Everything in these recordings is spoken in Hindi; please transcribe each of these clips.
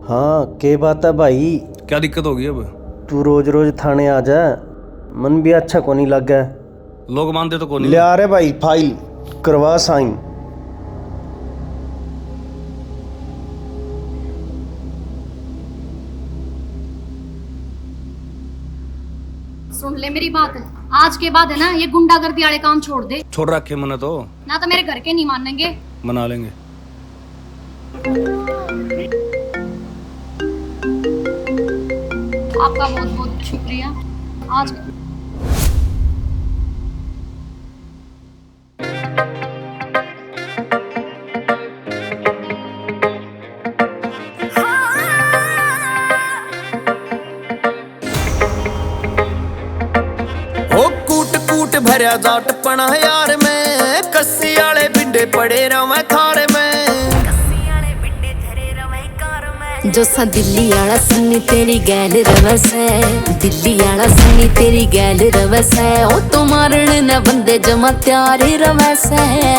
हाँ के बात है भाई। क्या दिक्कत होगी अब? तू रोज रोज थाने आ जा, मन भी अच्छा को नहीं लग गया। लोग मानते तो कौन ले आ रे भाई, फाइल करवा साइन। सुन ले मेरी बात, आज के बाद है ना ये गुंडागर्दी वाले काम छोड़ दे। छोड़ रखे मैंने तो। ना तो मेरे घर के नहीं मानेंगे। मना लेंगे। आपका बहुत बहुत शुक्रिया। आज ओ कूट कूट भरया जाट पना यार में, कस्सी आले बिंडे पड़े रवे थार में। जो सा दिल्ली आला सुनी तेरी गैल रवस है, दिल्ली आला सुनी तेरी गैल रवस है। ओ तो मारने न बंदे जमा त्यार रवस है।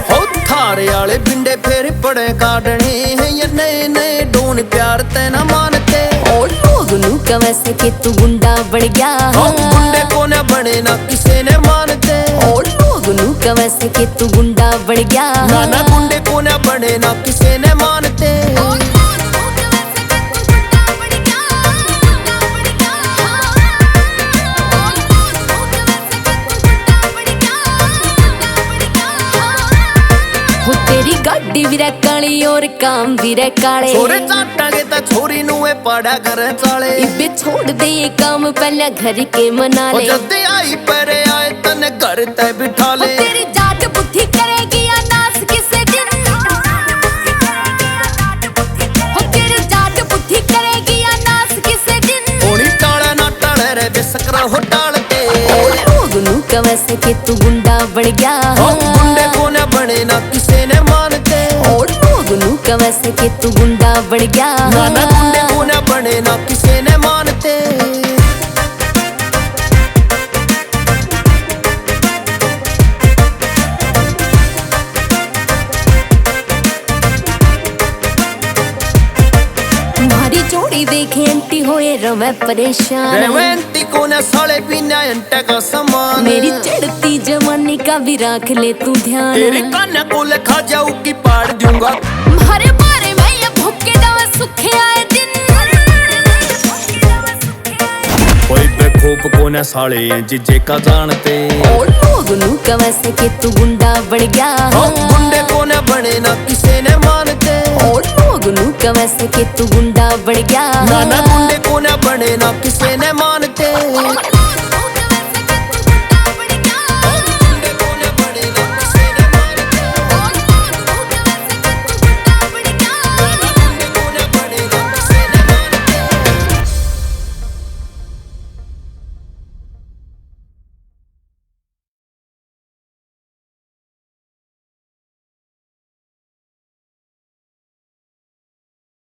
ओ थारे आले बिंडे फिर पड़े काटने हैं, ये नए नए डोन प्यार ते न मानते। ओ लोग नू कवैसे के तू गुंडा बढ़ गया। ओ गुंडे को न बने ना किसे ने मानते। ओ लोग नू कवैसे के तू गुंडा बढ़ गया। ना ना गुंडे को न बने ना किसे ने मानते। तेरी गाड़ी भी रे काली और काम भी रे काले। छोरे चाटांगे ता छोरी नू ए पाड़ा कर चाले। इबे छोड़ दे ये काम पहले घर के मना ले। जदे आई परे आए तने घर ते बिठा ले। तेरी जाट बुद्धि करेगी या नास किसे दिन। हो तेरी जाट बुद्धि करेगी या नास किसे दिन। ओनी टाला ना टाले रे बेसकरा हो टालते। लोग नू कवैसे के तू गुंडा बढ़ गया। गुंडे को न बने ना किसे ने मानते। लोग नू कवैसे के तू गुंडा बढ़ गया। ना ना गुंडे को न बने ना किसे ने मानते। तुम्हारी जोड़ी देखे एंटी होए रवे परेशान। रेवेंटी को न साले बिना अंटे का समान। मेरी चढ़ती जवानी का भी रख ले तू ध्यान। तेरे कान्हा को खा जाऊ की पाड़ दूंगा। मारे मारे मैं ये भूखे दवा सुखे आए दिन। कोई बेखूब को न साले जिजे का जानते। ओ लोग नू कवैसे के तू गुंडा बढ़ गया। गुंडे को न बने ना किसे ने मानते। ओ लोग नू कवैसे के तू गुंडा बढ़ गया। ना ना गुंडे को न बने ना किसे ने मानते।